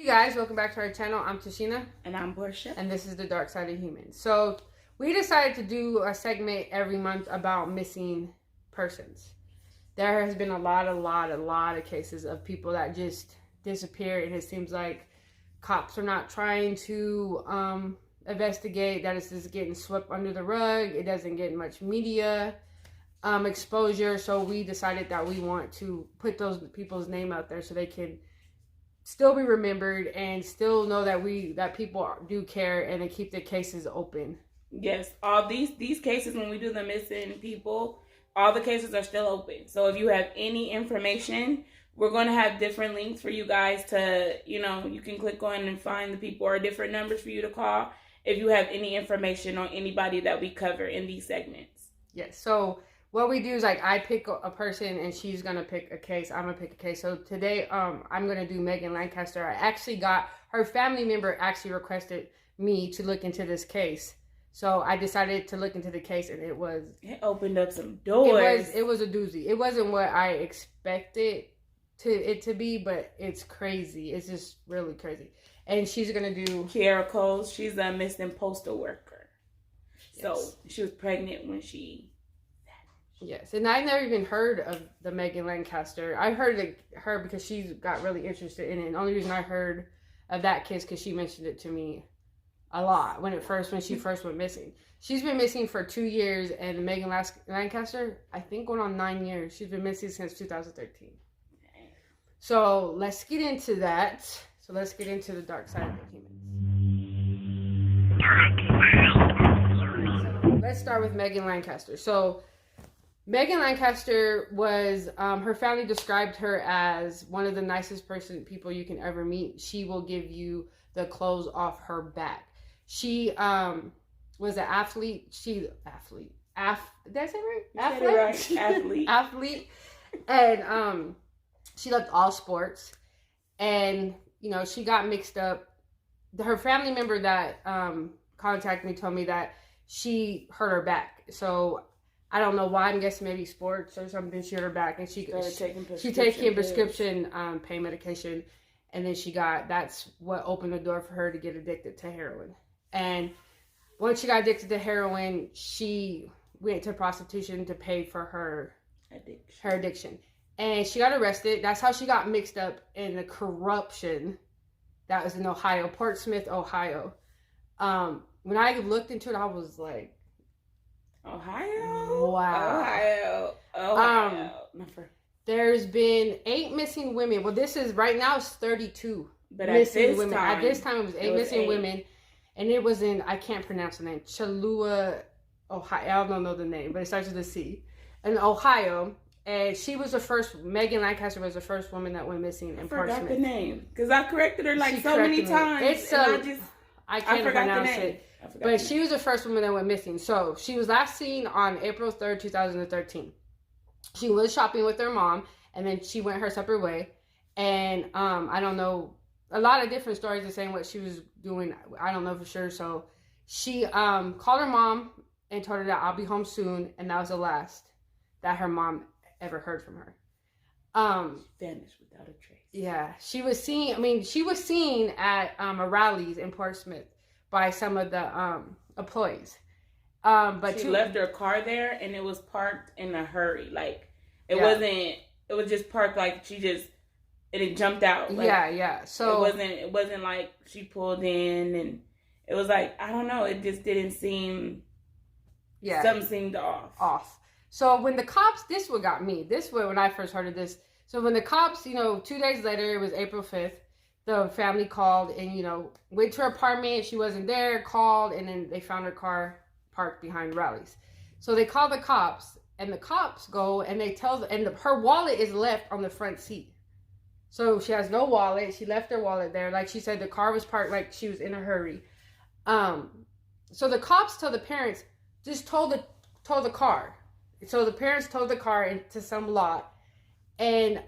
guys, welcome back to our channel. I'm Tashina. And I'm Portia. And this is the Dark Side of Humans. So we decided to do a segment every month about missing persons. There has been a lot of cases of people that just disappear, and it seems like cops are not trying to investigate, that it's just getting swept under the rug. It doesn't get much media exposure, so we decided that we want to put those people's name out there so they can still be remembered and still know that people do care and they keep the cases open. Yes, all these cases, when we do the missing people, all the cases are still open. So if you have any information, we're going to have different links for you guys to, you can click on and find the people, or different numbers for you to call if you have any information on anybody that we cover in these segments. Yes, so what we do is, like, I pick a person and she's going to pick a case. I'm going to pick a case. So today, I'm going to do Megan Lancaster. I actually got, her family member actually requested me to look into this case. So I decided to look into the case, and it opened up some doors. It was a doozy. It wasn't what I expected it to be, but it's crazy. It's just really crazy. And she's going to do Keirra Cole. She's a missing postal worker. Yes. So she was pregnant when she... Yes, and I never even heard of the Megan Lancaster. I heard her because she got really interested in it. And the only reason I heard of that case because she mentioned it to me a lot when she first went missing. She's been missing for 2 years, and Megan Lancaster, I think, going on 9 years. She's been missing since 2013. So let's get into that. So let's get into the dark side of the humans. So let's start with Megan Lancaster. So Megan Lancaster was, her family described her as one of the nicest people you can ever meet. She will give you the clothes off her back. She was an athlete. Did I say right? Athlete. And she loved all sports. And, she got mixed up. Her family member that contacted me told me that she hurt her back. So I don't know why. I'm guessing maybe sports or something. She hurt her back, and she taking prescription pain medication, and then that's what opened the door for her to get addicted to heroin. And once she got addicted to heroin, she went to prostitution to pay for her addiction. And she got arrested. That's how she got mixed up in the corruption that was in Ohio, Portsmouth, Ohio. When I looked into it, I was like, Ohio? Wow. Ohio. There's been 8 missing women. Well, this is, right now, it's 32 but missing women. At this time, it was 8 missing women. And it was in, I can't pronounce the name, Chalua, Ohio. I don't know the name, but it starts with a C. In Ohio. And she was the first, Megan Lancaster was the first woman that went missing in Portsmouth. I forgot the name, because I corrected her so many times. I can't pronounce it. But she was the first woman that went missing. So she was last seen on April 3rd, 2013. She was shopping with her mom, and then she went her separate way. And I don't know, a lot of different stories are saying what she was doing. I don't know for sure. So she called her mom and told her that I'll be home soon. And that was the last that her mom ever heard from her. Vanished without a trace. Yeah. She was seen at a rallies in Portsmouth by some of the employees. But she left her car there, and it was parked in a hurry. Like, it was just parked like it jumped out. Like, yeah. So it wasn't like she pulled in, and it was like, I don't know, it just didn't seem, something seemed off. So when the cops, this what got me. This was when I first heard of this. So when the cops, 2 days later, it was April 5th, the family called and, went to her apartment. She wasn't there, called, and then they found her car parked behind rallies. So they call the cops, and the cops go and they tell them, and her wallet is left on the front seat. So she has no wallet. She left her wallet there. Like she said, the car was parked like she was in a hurry. So the cops tell the parents, just tow the car. So the parents towed the car into some lot, and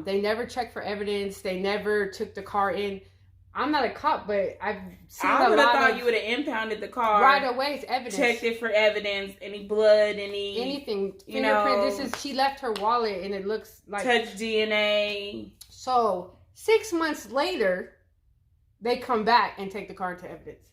they never checked for evidence. They never took the car in. I'm not a cop, but I've seen I would have thought you would have impounded the car right away. It's evidence. Checked it for evidence. Any blood, anything. Fingerprint. She left her wallet, and it looks like touch DNA. So 6 months later, They come back and take the car into evidence.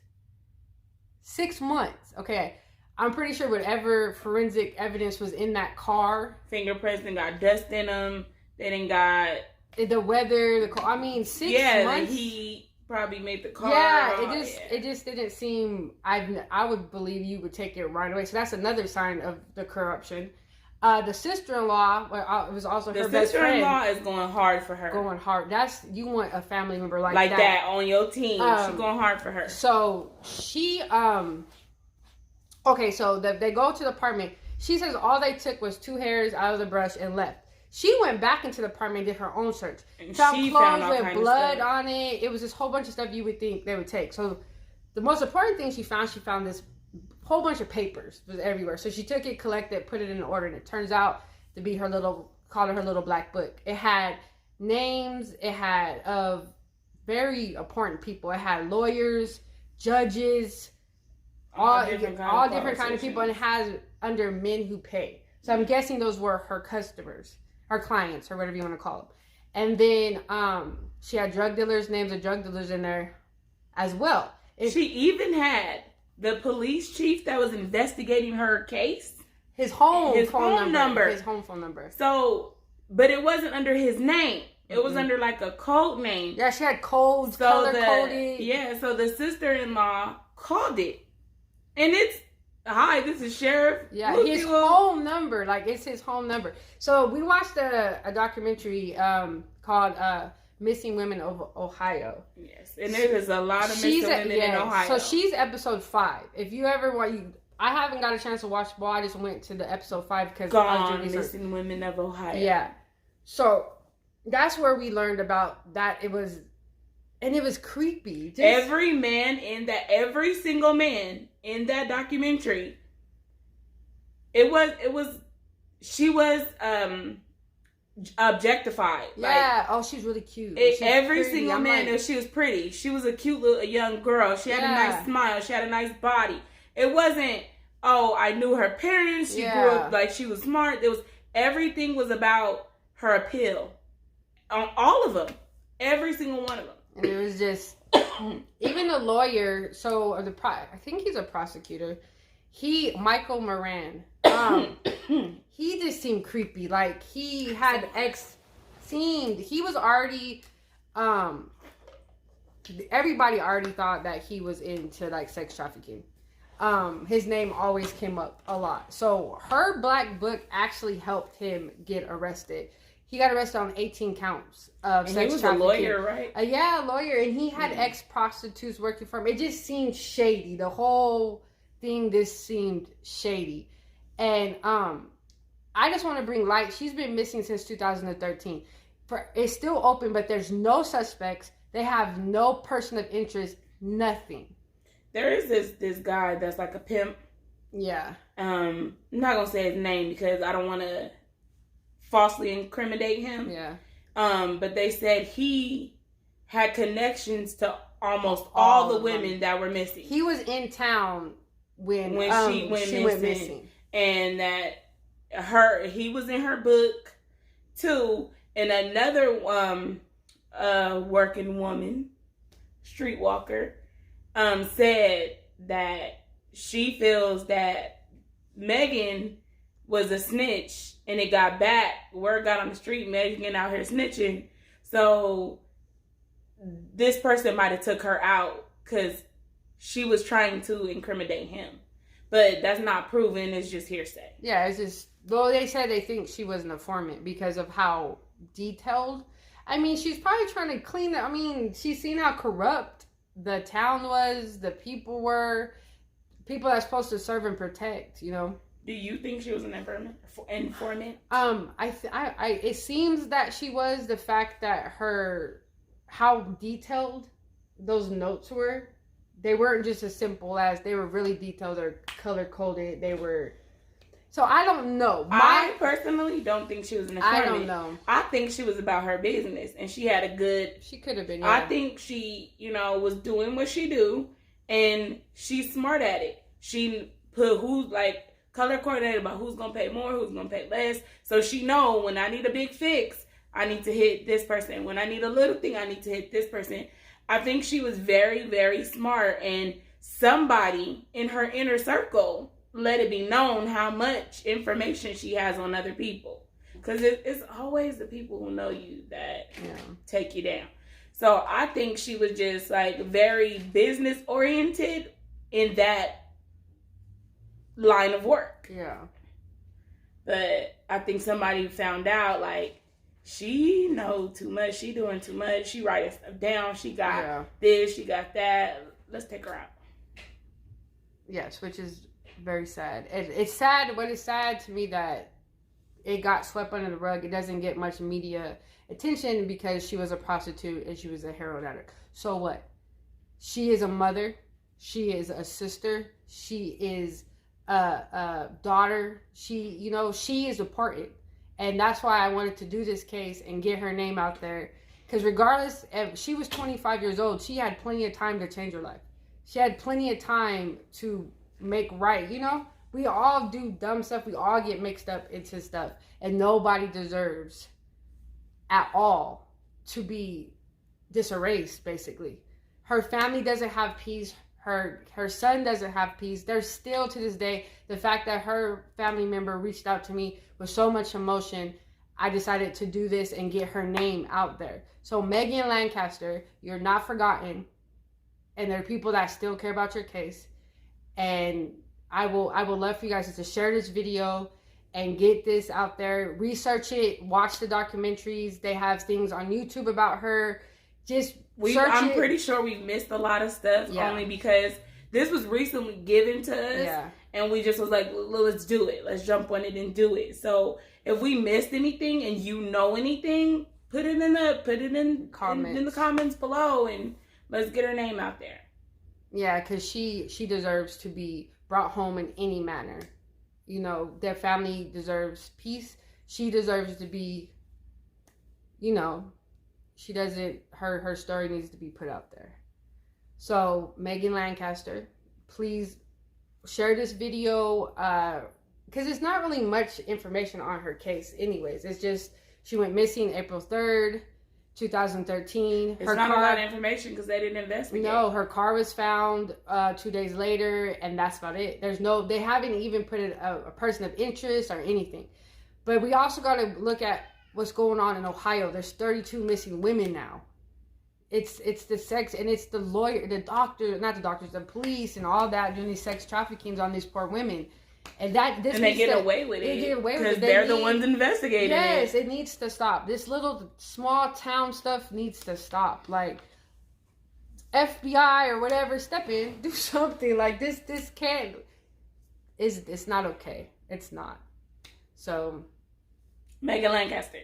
6 months. Okay. I'm pretty sure whatever forensic evidence was in that car. Fingerprints, they got dust in them. They didn't got... The weather, the car. I mean, 6 months. Yeah, he probably made the car. Yeah, it just didn't seem... I would believe you would take it right away. So that's another sign of the corruption. The sister-in-law, it was also her best friend. The sister-in-law is going hard for her. Going hard. You want a family member like that on your team. She's going hard for her. So she, okay, so they go to the apartment. She says all they took was 2 hairs out of the brush and left. She went back into the apartment and did her own search. Found clothes with blood on it. It was this whole bunch of stuff you would think they would take. So the most important thing she found this whole bunch of papers was everywhere. So she took it, collected, put it in order, and it turns out to be her little black book. It had names, it had of very important people. It had lawyers, judges, all different kind of people, and it has under men who pay. So I'm guessing those were her customers, her clients, or whatever you want to call them. And then she had names of drug dealers in there as well. She even had the police chief that was investigating her case. His home phone number. So, but it wasn't under his name. It was under like a code name. Yeah, she had codes, color-coded. Yeah, so the sister-in-law called it. And it's, hi, this is Sheriff. Yeah, his home number. Like, it's his home number. So we watched a documentary called Missing Women of Ohio. Yes, and there's a lot of missing women in Ohio. So she's episode 5. If you ever want, I haven't got a chance to watch, but I just went to the episode 5 because Missing Women of Ohio. Yeah, so that's where we learned about that. It was creepy. Every single man in that documentary. She was objectified. Yeah. She's really cute. Every single man, she was pretty. She was a cute little young girl. She had a nice smile. She had a nice body. It wasn't, I knew her parents. She grew up like she was smart. Everything was about her appeal. On all of them. Every single one of them. And it was just, even the lawyer, I think he's a prosecutor. Michael Moran, he just seemed creepy. Like, he had he was already, everybody already thought that he was into, like, sex trafficking. His name always came up a lot. So her black book actually helped him get arrested. He got arrested on 18 counts of sex trafficking. He was a lawyer, right? Yeah, a lawyer. And he had ex-prostitutes working for him. It just seemed shady. The whole thing just seemed shady. And I just want to bring light. She's been missing since 2013. It's still open, but there's no suspects. They have no person of interest. Nothing. There is this guy that's like a pimp. Yeah. I'm not going to say his name because I don't want to falsely incriminate him. Yeah. But they said he had connections to almost all the women that were missing. He was in town when she went missing. And that he was in her book too. And another working woman, streetwalker, said that she feels that Megan was a snitch, and it got back. Word got on the street, Megan out here snitching. So this person might have took her out because she was trying to incriminate him. But that's not proven. It's just hearsay. Yeah, it's just, they said they think she was an informant because of how detailed. I mean, she's probably trying to clean it. I mean, she's seen how corrupt the town was, the people were, people that's supposed to serve and protect, you know. Do you think she was an informant? It seems that she was. The fact that how detailed those notes were, they weren't just as simple as, they were really detailed or color coded. They were, so I don't know. I personally don't think she was an informant. I don't know. I think she was about her business, and she had she could have been. Yeah. I think she, was doing what she do, and she's smart at it. She put color coordinated about who's gonna pay more, who's gonna pay less. So she know when I need a big fix, I need to hit this person. When I need a little thing, I need to hit this person. I think she was very, very smart, and somebody in her inner circle let it be known how much information she has on other people. Because it's always the people who know you that take you down. So I think she was just like very business oriented in that line of work. Yeah. But I think somebody found out, like, she know too much. She doing too much. She writing stuff down. She got this. She got that. Let's take her out. Yes, which is very sad. It's sad. What is sad to me that it got swept under the rug. It doesn't get much media attention because she was a prostitute and she was a heroin addict. So what? She is a mother. She is a sister. She is a daughter. She is important. And that's why I wanted to do this case and get her name out there. Because regardless, if she was 25 years old, she had plenty of time to change her life. She had plenty of time to make right. We all do dumb stuff. We all get mixed up into stuff. And nobody deserves at all to be diserased, basically. Her family doesn't have peace. Her son doesn't have peace. There's still, to this day, the fact that her family member reached out to me with so much emotion, I decided to do this and get her name out there. So Megan Lancaster, you're not forgotten. And there are people that still care about your case. And I will love for you guys to share this video and get this out there. Research it. Watch the documentaries. They have things on YouTube about her. I'm pretty sure we missed a lot of stuff only because this was recently given to us. Yeah. And we just was like, well, let's do it. Let's jump on it and do it. So if we missed anything and you know anything, put it in the comments below and let's get her name out there. Yeah, because she deserves to be brought home in any manner. Their family deserves peace. She deserves to be, she doesn't, her story needs to be put out there. So Megan Lancaster, please share this video, because it's not really much information on her case anyways. It's just, she went missing April 3rd, 2013. It's not a lot of information because they didn't investigate. No, her car was found 2 days later, and that's about it. They haven't even put a person of interest or anything. But we also got to look at what's going on in Ohio. There's 32 missing women now. It's the sex, and it's the lawyer, the doctor, not the doctors, the police, and all that doing these sex traffickings on these poor women. And they get away with it. They get away with it. Because they're the ones investigating it. Yes, it needs to stop. This little small town stuff needs to stop. Like, FBI or whatever, step in, do something. Like, this can't, it's not okay. It's not. So, Megan Lancaster.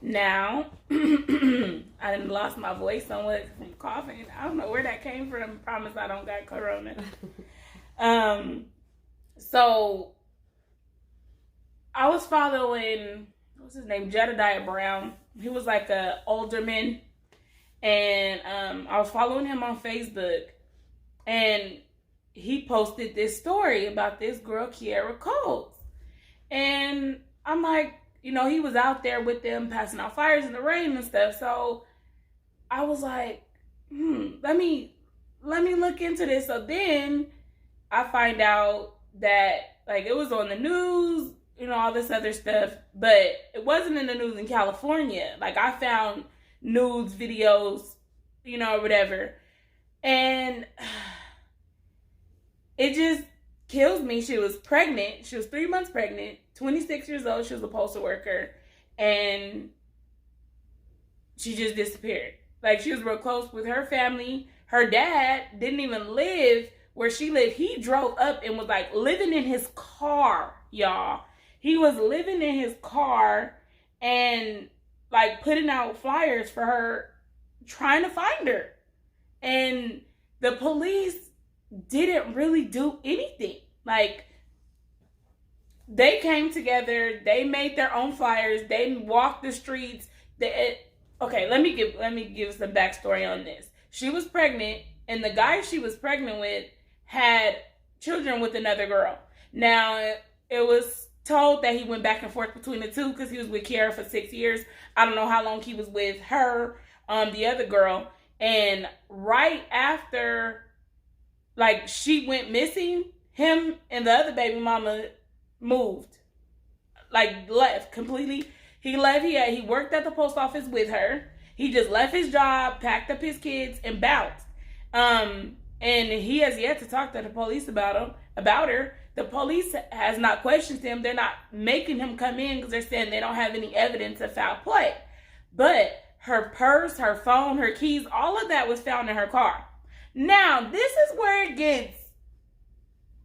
Now, I done lost my voice somewhat from coughing. I don't know where that came from. I promise I don't got corona. So I was following, what's his name? Jedediah Brown. He was like a alderman, and I was following him on Facebook, and he posted this story about this girl, Keirra Cole. And I'm like, he was out there with them passing out flyers in the rain and stuff. So I was like, let me look into this. So then I find out that, like, it was on the news, all this other stuff, but it wasn't in the news in California. Like, I found news videos, or whatever. And it just kills me. She was pregnant. She was 3 months pregnant, 26 years old. She was a postal worker. And she just disappeared. Like, she was real close with her family. Her dad didn't even live where she lived. He drove up and was like living in his car, y'all. He was living in his car and like putting out flyers for her, trying to find her. And the police didn't really do anything. Like, they came together, they made their own flyers, they walked the streets. Okay, let me give some backstory on this. She was pregnant, and the guy she was pregnant with had children with another girl. Now, it was told that he went back and forth between the two because he was with Keirra for 6 years. I don't know how long he was with her. the other girl. And right after, like, she went missing, him and the other baby mama moved. Like, left completely. He left. He worked at the post office with her. He just left his job, packed up his kids, and bounced. And he has yet to talk to the police about her. The police has not questioned him. They're not making him come in because they're saying they don't have any evidence of foul play. But her purse, her phone, her keys, all of that was found in her car. Now, this is where it gets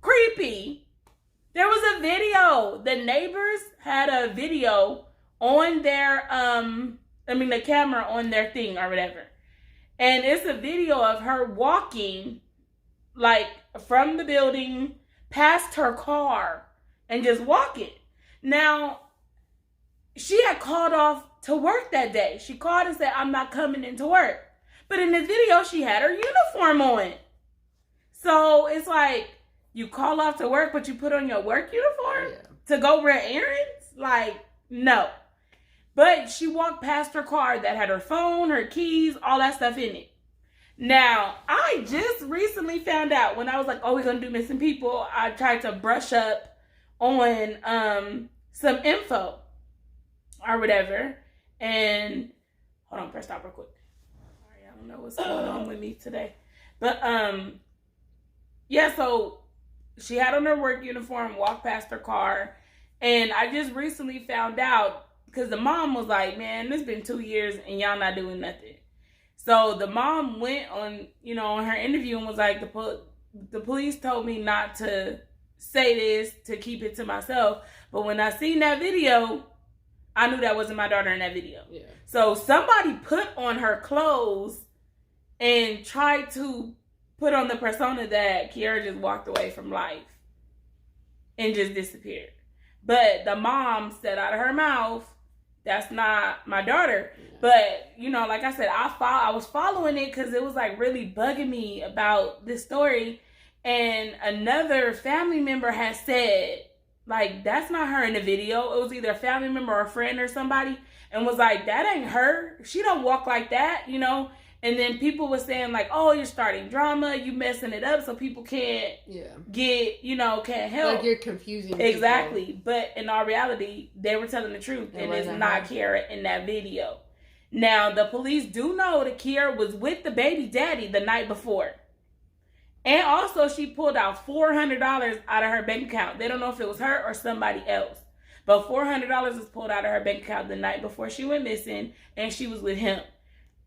creepy. There was a video. The neighbors had a video on their, the camera on their thing or whatever. And it's a video of her walking, like, from the building past her car and just walking. Now, she had called off to work that day. She called and said, I'm not coming into work. But in this video, she had her uniform on. So it's like, you call off to work, but you put on your work uniform to go run errands? Like, no. But she walked past her car that had her phone, her keys, all that stuff in it. Now, I just recently found out when I was like, oh, we're going to do missing people. I tried to brush up on some info or whatever. And, hold on, press stop real quick. Sorry, I don't know what's going on with me today. But, so she had on her work uniform, walked past her car. And I just recently found out, because the mom was like, man, it's been 2 years and y'all not doing nothing. So the mom went on, on her interview and was like, the police told me not to say this, to keep it to myself. But when I seen that video, I knew that wasn't my daughter in that video. Yeah. So somebody put on her clothes and tried to put on the persona that Keirra just walked away from life and just disappeared. But the mom said out of her mouth, that's not my daughter. Yeah. But, like I said, I was following it because it was like really bugging me about this story. And another family member has said, like, that's not her in the video. It was either a family member or a friend or somebody. And was like, that ain't her. She don't walk like that, And then people were saying like, oh, you're starting drama. You messing it up so people can't get, can't help. Like you're confusing Exactly. people. But in all reality, they were telling the truth. And it's not Keirra in that video. Now, the police do know that Keirra was with the baby daddy the night before. And also, she pulled out $400 out of her bank account. They don't know if it was her or somebody else. But $400 was pulled out of her bank account the night before she went missing. And she was with him.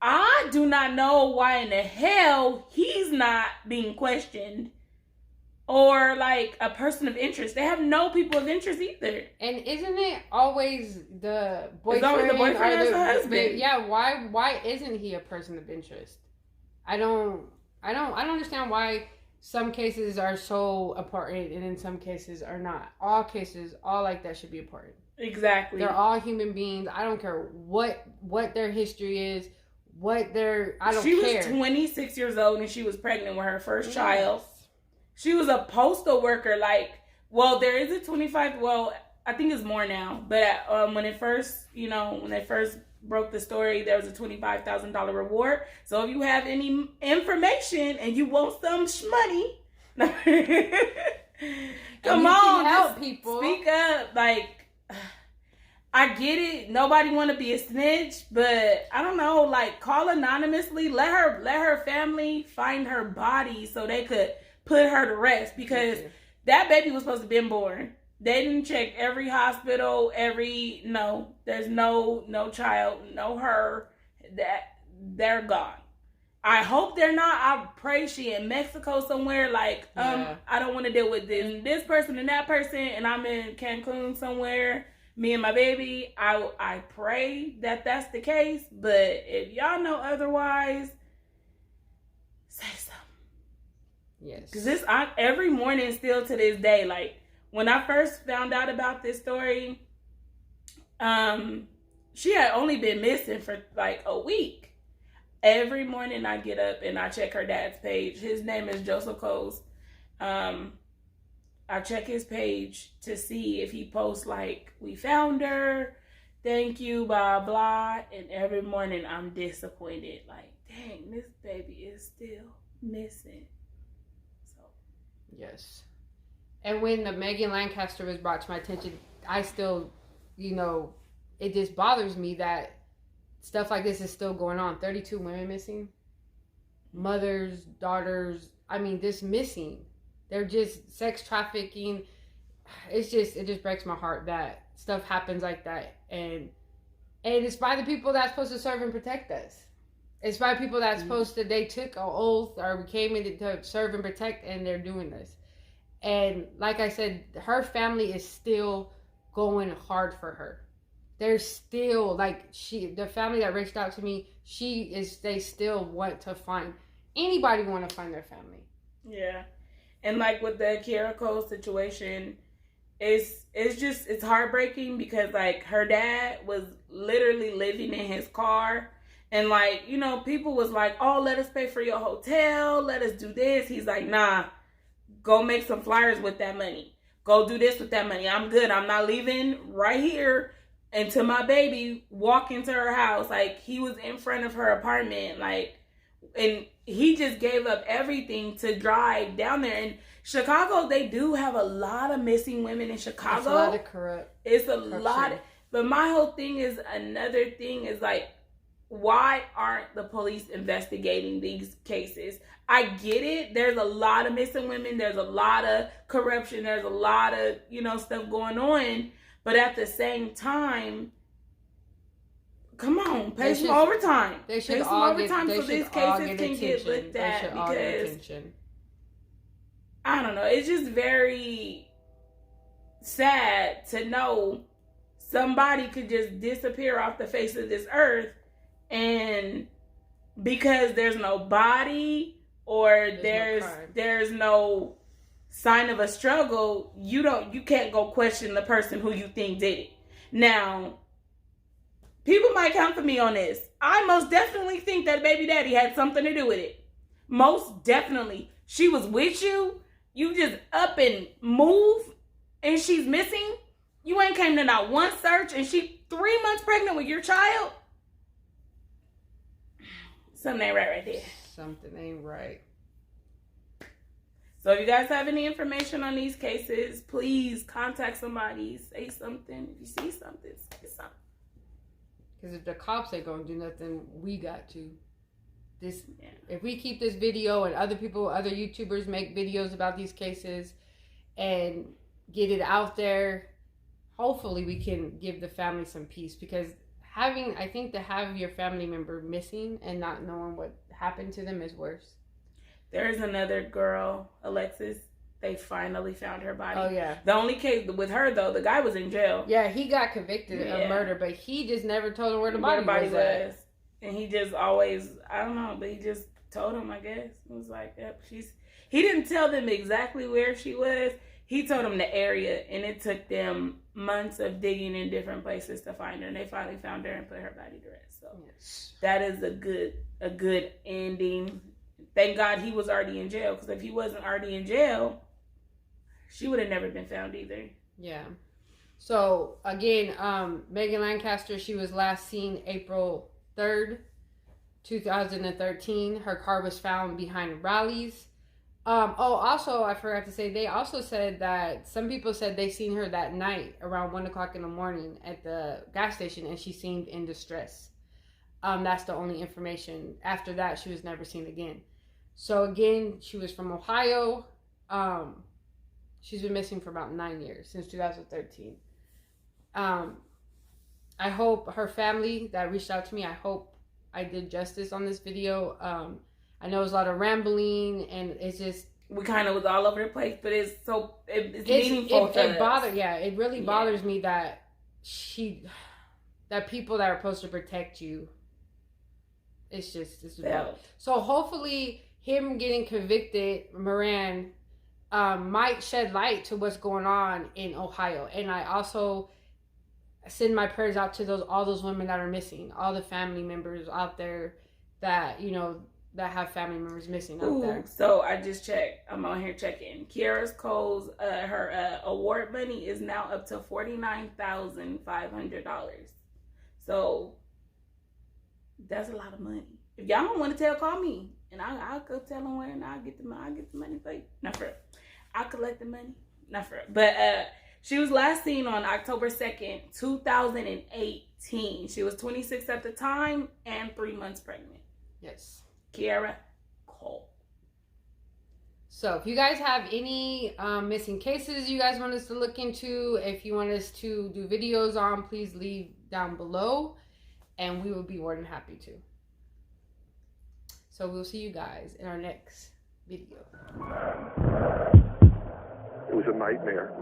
I do not know why in the hell he's not being questioned or like a person of interest. They have no people of interest either. And isn't it always the boyfriend? It's always the boyfriend or the husband. Yeah, why isn't he a person of interest? I don't understand why some cases are so important and in some cases are not. All cases, all like that should be important. Exactly. They're all human beings. I don't care what their history is. I don't care. She was 26 years old and she was pregnant with her first child. She was a postal worker. There is a 25. Well, I think it's more now. But when it first, when they first broke the story, there was a $25,000 reward. So if you have any information and you want some money, come on, help people. Speak up. I get it. Nobody want to be a snitch, but I don't know. Call anonymously. Let her family find her body so they could put her to rest because that baby was supposed to be born. They didn't check every hospital. There's no child, no her. They're gone. I hope they're not. I pray she in Mexico somewhere. I don't want to deal with this person and that person, and I'm in Cancun somewhere. Me and my baby, I pray that that's the case. But if y'all know otherwise, say something. Yes. Because every morning still to this day, when I first found out about this story, she had only been missing for a week. Every morning I get up and I check her dad's page. His name is Joseph Coles. I check his page to see if he posts we found her, thank you, blah, blah. And every morning I'm disappointed. Like, dang, this baby is still missing. So. Yes. And when the Megan Lancaster was brought to my attention, I still, it just bothers me that stuff like this is still going on. 32 women missing. Mothers, daughters, this missing. They're just sex trafficking. It just breaks my heart that stuff happens like that. And it's by the people that's supposed to serve and protect us. It's by people that's supposed to, they took an oath or came in to serve and protect, and they're doing this. And like I said, her family is still going hard for her. They're still, the family that reached out to me, they still want to find, anybody want to find their family. Yeah. And like with the Keirra Cole situation, it's heartbreaking because like her dad was literally living in his car. And people was like, oh, let us pay for your hotel. Let us do this. He's like, nah. Go make some flyers with that money. Go do this with that money. I'm good. I'm not leaving right here until my baby walk into her house. Like, he was in front of her apartment. And he just gave up everything to drive down there. And Chicago, they do have a lot of missing women in Chicago. It's a lot of corruption. It's a lot. But my whole thing is, another thing is why aren't the police investigating these cases? I get it. There's a lot of missing women. There's a lot of corruption. There's a lot of, stuff going on. But at the same time, come on, pay some overtime. They should pay some overtime so these cases can get looked at, because I don't know. It's just very sad to know somebody could just disappear off the face of this earth, and because there's no body or there's no sign of a struggle, you can't go question the person who you think did it. Now, people might come for me on this. I most definitely think that baby daddy had something to do with it. Most definitely. She was with you. You just up and move, and she's missing. You ain't came to not one search, and she 3 months pregnant with your child. Something ain't right there. Something ain't right. So if you guys have any information on these cases, please contact somebody. Say something. If you see something, say something. Because if the cops ain't going to do nothing, we got to. If we keep this video and other YouTubers make videos about these cases and get it out there, hopefully we can give the family some peace. Because I think to have your family member missing and not knowing what happened to them is worse. There's another girl, Alexis. They finally found her body. Oh, yeah. The only case with her, though, the guy was in jail. Yeah, he got convicted of murder, but he just never told her where the body was. And he just always, I don't know, but he just told him, I guess. It was like, yep, he didn't tell them exactly where she was. He told them the area, and it took them months of digging in different places to find her. And they finally found her and put her body to rest. So that is a good ending. Thank God he was already in jail, because if he wasn't already in jail, she would have never been found either. Yeah. So, again, Megan Lancaster, she was last seen April 3rd, 2013. Her car was found behind Rally's. Also, I forgot to say, they also said that some people said they seen her that night around 1 o'clock in the morning at the gas station, and she seemed in distress. That's the only information. After that, she was never seen again. So, again, she was from Ohio. She's been missing for about 9 years, since 2013. I hope her family that reached out to me, I hope I did justice on this video. I know it was a lot of rambling, and it's just... We kind of was all over the place, but it's meaningful to us. It really bothers me that people that are supposed to protect you, it's bad. So hopefully him getting convicted, Moran, might shed light to what's going on in Ohio. And I also send my prayers out to all those women that are missing, all the family members out there that, that have family members missing out there. So I just checked. I'm on here checking. Keirra Cole's her award money is now up to $49,500. So that's a lot of money. If y'all don't want to tell, call me, and I'll go tell them where, and I'll get the money for you. Not for real. I'll collect the money. Not for real. But she was last seen on October 2nd, 2018. She was 26 at the time and 3 months pregnant. Yes. Keirra Cole. So if you guys have any missing cases you guys want us to look into, if you want us to do videos on, please leave down below, and we will be more than happy to. So we'll see you guys in our next video. It was a nightmare.